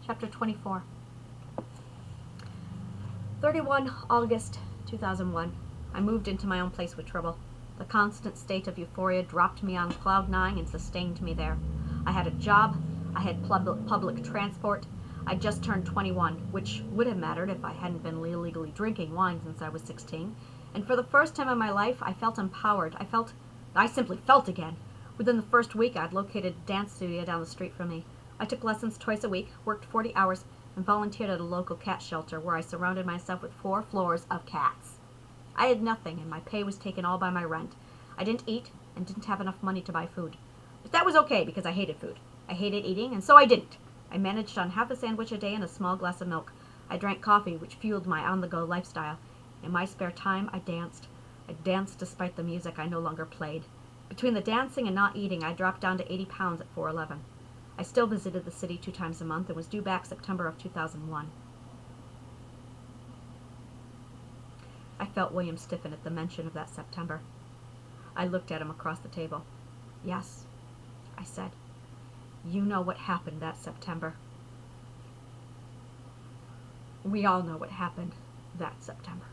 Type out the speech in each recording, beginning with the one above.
Chapter 24. 31 August 2001. I moved into my own place with trouble. The constant state of euphoria dropped me on cloud 9 and sustained me there. I had a job. I had public transport. I just turned 21, which would have mattered if I hadn't been illegally drinking wine since I was 16. And for the first time in my life, I felt empowered. I simply felt again. Within the first week, I'd located a dance studio down the street from me. I took lessons twice a week, worked 40 hours, and volunteered at a local cat shelter where I surrounded myself with 4 floors of cats. I had nothing, and my pay was taken all by my rent. I didn't eat and didn't have enough money to buy food. But that was okay because I hated food. I hated eating, and so I didn't. I managed on half a sandwich a day and a small glass of milk. I drank coffee, which fueled my on-the-go lifestyle. In my spare time, I danced. I danced despite the music I no longer played. Between the dancing and not eating, I dropped down to 80 pounds at 4'11". I still visited the city 2 times a month and was due back September of 2001. I felt William stiffen at the mention of that September. I looked at him across the table. "Yes," I said. "You know what happened that September." "We all know what happened that September."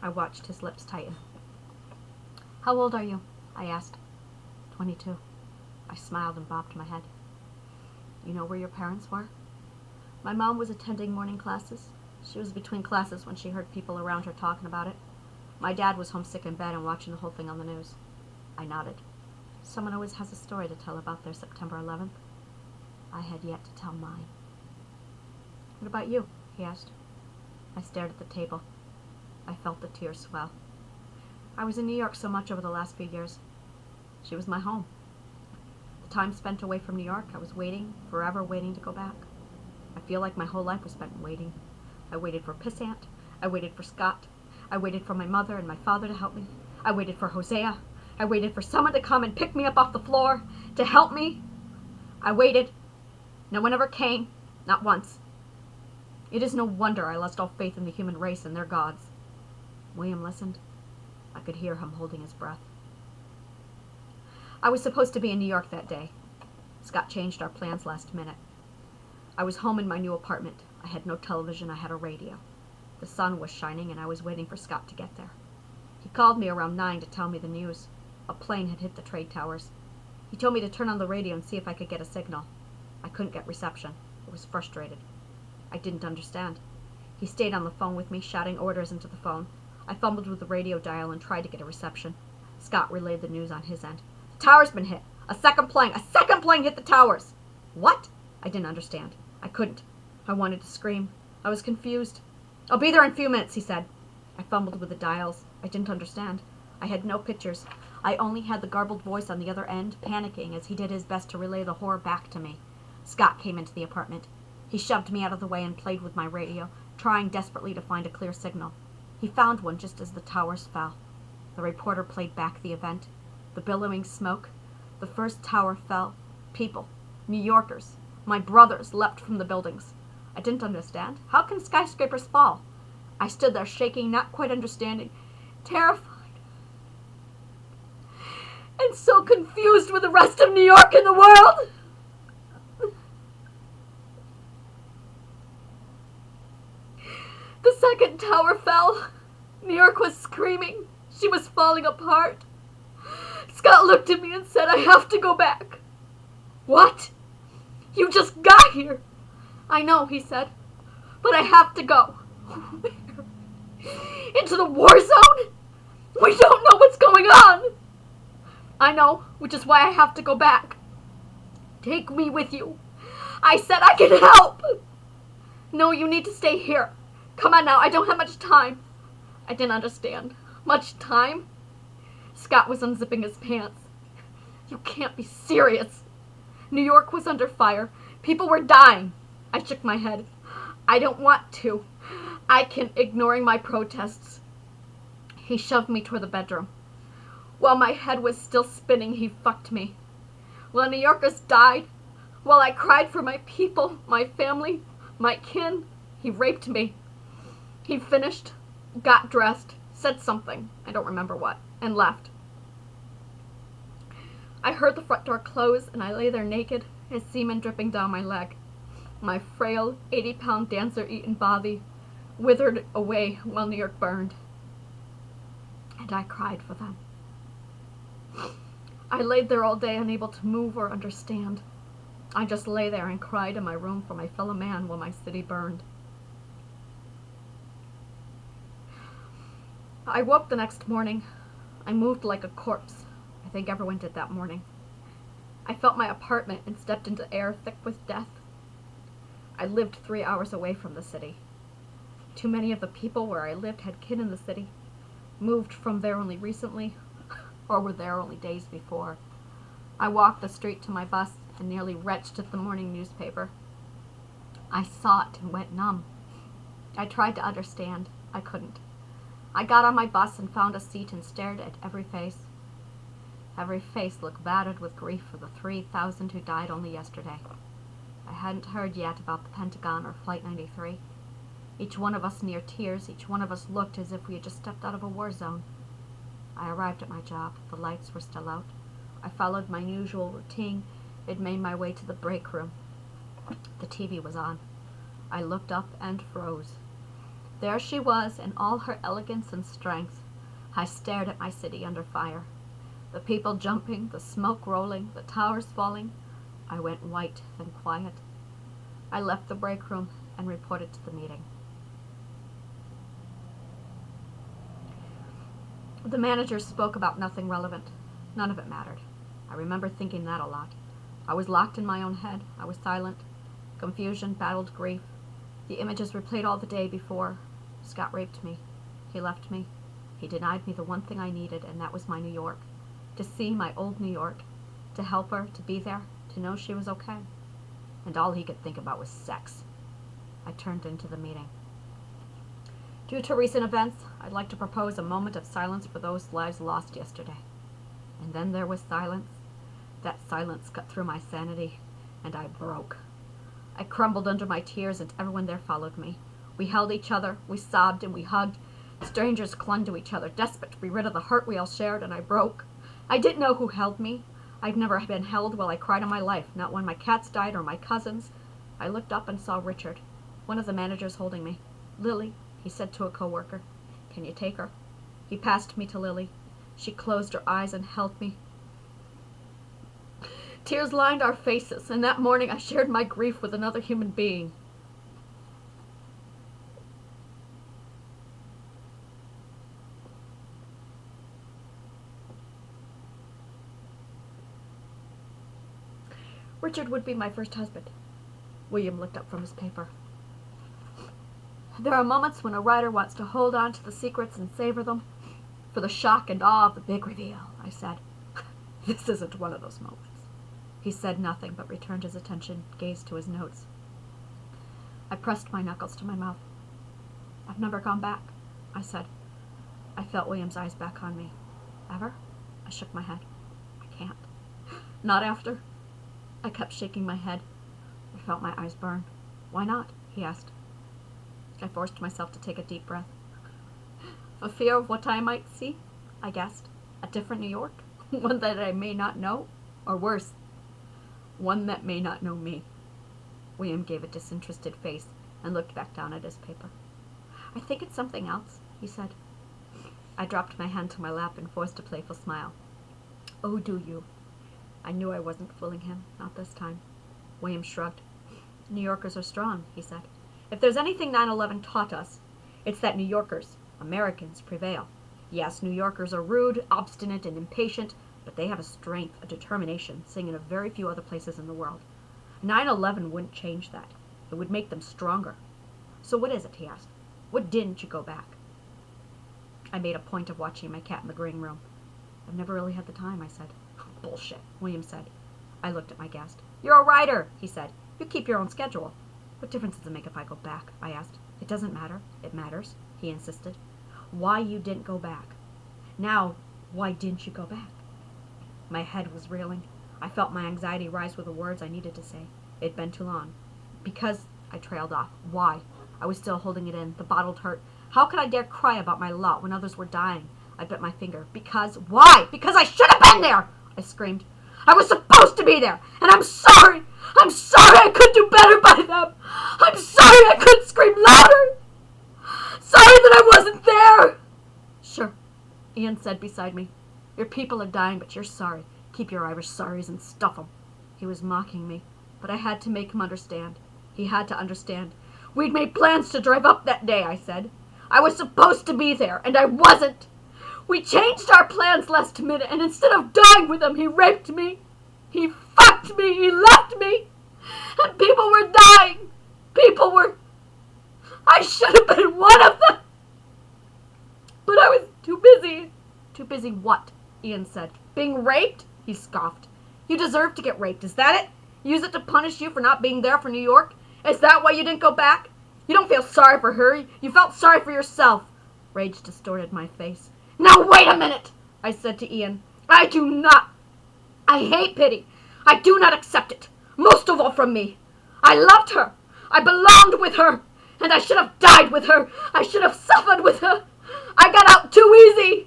I watched his lips tighten. "How old are you?" I asked. 22. I smiled and bobbed my head. "You know where your parents were?" "My mom was attending morning classes. She was between classes when she heard people around her talking about it. My dad was homesick in bed and watching the whole thing on the news." I nodded. Someone always has a story to tell about their September 11th. I had yet to tell mine. "What about you?" he asked. I stared at the table. I felt the tears swell. I was in New York so much over the last few years. She was my home. The time spent away from New York, I was waiting, forever waiting to go back. I feel like my whole life was spent waiting. I waited for Pissant. I waited for Scott. I waited for my mother and my father to help me. I waited for Hosea. I waited for someone to come and pick me up off the floor, to help me. I waited. No one ever came, not once. It is no wonder I lost all faith in the human race and their gods. William listened. I could hear him holding his breath. I was supposed to be in New York that day. Scott changed our plans last minute. I was home in my new apartment. I had no television, I had a radio. The sun was shining and I was waiting for Scott to get there. He called me around 9 to tell me the news. A plane had hit the trade towers. He told me to turn on the radio and see if I could get a signal. I couldn't get reception. I was frustrated. I didn't understand. He stayed on the phone with me, shouting orders into the phone. I fumbled with the radio dial and tried to get a reception. Scott relayed the news on his end. "The tower's been hit. A second plane hit the towers." "What?" I didn't understand. I couldn't. I wanted to scream. I was confused. "I'll be there in a few minutes," he said. I fumbled with the dials. I didn't understand. I had no pictures. I only had the garbled voice on the other end, panicking as he did his best to relay the horror back to me. Scott came into the apartment. He shoved me out of the way and played with my radio, trying desperately to find a clear signal. He found one just as the towers fell. The reporter played back the event. The billowing smoke. The first tower fell. People, New Yorkers, my brothers, leapt from the buildings. I didn't understand. How can skyscrapers fall? I stood there shaking, not quite understanding, terrified, and so confused with the rest of New York and the world. The second tower fell. New York was screaming. She was falling apart. Scott looked at me and said, "I have to go back." "What? You just got here." "I know," he said, "but I have to go." "Into the war zone? We don't know what's going on." "I know, which is why I have to go back." "Take me with you." I said, "I can help." "No, you need to stay here. Come on now, I don't have much time." I didn't understand. Much time? Scott was unzipping his pants. "You can't be serious." New York was under fire. People were dying. I shook my head. "I don't want to. I can," ignoring my protests. He shoved me toward the bedroom. While my head was still spinning, he fucked me. While New Yorkers died, while I cried for my people, my family, my kin, he raped me. He finished, got dressed, said something, I don't remember what, and left. I heard the front door close, and I lay there naked, his semen dripping down my leg. My frail, 80-pound dancer-eaten body withered away while New York burned. And I cried for them. I laid there all day, unable to move or understand. I just lay there and cried in my room for my fellow man while my city burned. I woke the next morning. I moved like a corpse. I think everyone did that morning. I felt my apartment and stepped into air thick with death. I lived 3 hours away from the city. Too many of the people where I lived had kin in the city, moved from there only recently, or were there only days before. I walked the street to my bus and nearly retched at the morning newspaper. I saw it and went numb. I tried to understand. I couldn't. I got on my bus and found a seat and stared at every face. Every face looked battered with grief for the 3,000 who died only yesterday. I hadn't heard yet about the Pentagon or Flight 93. Each one of us near tears, each one of us looked as if we had just stepped out of a war zone. I arrived at my job. The lights were still out. I followed my usual routine and made my way to the break room. The TV was on. I looked up and froze. There she was in all her elegance and strength. I stared at my city under fire. The people jumping, the smoke rolling, the towers falling. I went white and quiet. I left the break room and reported to the meeting. The managers spoke about nothing relevant. None of it mattered. I remember thinking that a lot. I was locked in my own head. I was silent. Confusion battled grief. The images replayed all the day before. Scott raped me. He left me. He denied me the one thing I needed, and that was my New York. To see my old New York. To help her, to be there, to know she was okay. And all he could think about was sex. I turned into the meeting. Due to recent events, I'd like to propose a moment of silence for those lives lost yesterday. And then there was silence. That silence cut through my sanity, and I broke. I crumbled under my tears, and everyone there followed me. We held each other, we sobbed, and we hugged. Strangers clung to each other, desperate to be rid of the hurt we all shared, and I broke. I didn't know who held me. I'd never been held while I cried in my life, not when my cats died or my cousins. I looked up and saw Richard, one of the managers, holding me. "Lily," he said to a coworker, "can you take her?" He passed me to Lily. She closed her eyes and held me. Tears lined our faces, and that morning I shared my grief with another human being. Richard would be my first husband. William looked up from his paper. There are moments when a writer wants to hold on to the secrets and savor them for the shock and awe of the big reveal, I said. This isn't one of those moments. He said nothing but returned his attention, gazed to his notes. I pressed my knuckles to my mouth. I've never gone back, I said. I felt William's eyes back on me. Ever? I shook my head. I can't. Not after. I kept shaking my head. I felt my eyes burn. Why not? He asked. I forced myself to take a deep breath. A fear of what I might see, I guessed. A different New York? One that I may not know? Or worse, one that may not know me. William gave a disinterested face and looked back down at his paper. I think it's something else, he said. I dropped my hand to my lap and forced a playful smile. Oh, do you? I knew I wasn't fooling him, not this time. William shrugged. New Yorkers are strong, he said. If there's anything 9/11 taught us, it's that New Yorkers, Americans, prevail. Yes, New Yorkers are rude, obstinate, and impatient, but they have a strength, a determination, seen in a very few other places in the world. 9/11 wouldn't change that. It would make them stronger. So what is it, he asked. What didn't you go back? I made a point of watching my cat in the green room. I've never really had the time, I said. Bullshit, William said. I looked at my guest. You're a writer, he said. You keep your own schedule. What difference does it make if I go back? I asked. It doesn't matter. It matters, he insisted. Why you didn't go back? Now, why didn't you go back? My head was reeling. I felt my anxiety rise with the words I needed to say. It had been too long. Because, I trailed off. Why? I was still holding it in. The bottled hurt. How could I dare cry about my lot when others were dying? I bit my finger. Because, why? Because I should have been there! I screamed. I was supposed to be there, and I'm sorry! I'm sorry I could do better by them! Ian said beside me. Your people are dying, but you're sorry. Keep your Irish sorries and stuff 'em. He was mocking me, but I had to make him understand. He had to understand. We'd made plans to drive up that day, I said. I was supposed to be there, and I wasn't. We changed our plans last minute, and instead of dying with him, he raped me. He fucked me. He left me. And people were dying. People were... I should have been one of them. But I was too busy. Too busy what? Ian said. Being raped? He scoffed. You deserve to get raped, is that it? Use it to punish you for not being there for New York? Is that why you didn't go back? You don't feel sorry for her. You felt sorry for yourself. Rage distorted my face. Now wait a minute, I said to Ian. I do not. I hate pity. I do not accept it. Most of all from me. I loved her. I belonged with her. And I should have died with her. I should have suffered with her. I got out too easy.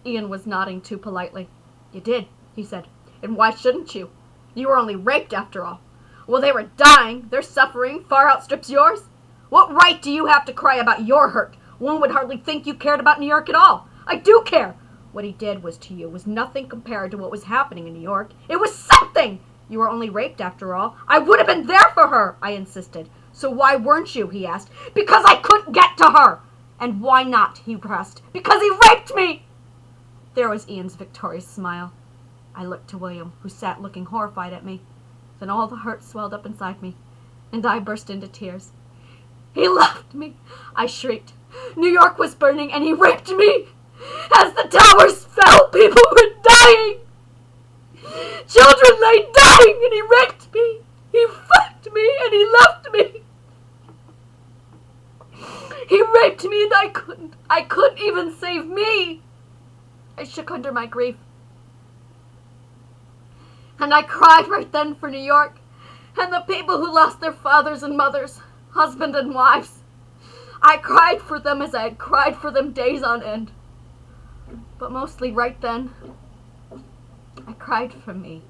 Ian was nodding too politely. You did, he said. And why shouldn't you? You were only raped after all. Well, they were dying. Their suffering far outstrips yours. What right do you have to cry about your hurt? One would hardly think you cared about New York at all. I do care. What he did was nothing compared to what was happening in New York. It was something. You were only raped after all. I would have been there for her, I insisted. So why weren't you, he asked. Because I couldn't get to her. And why not, he pressed. Because he raped me. There was Ian's victorious smile. I looked to William, who sat looking horrified at me. Then all the hurt swelled up inside me, and I burst into tears. He left me, I shrieked. New York was burning, and he raped me. As the towers fell, people were dying. Children lay dying, and he raped me. He fucked me, and he left me. He raped me, and I couldn't even save me. I shook under my grief. And I cried right then for New York, and the people who lost their fathers and mothers, husbands and wives. I cried for them as I had cried for them days on end. But mostly right then, I cried for me.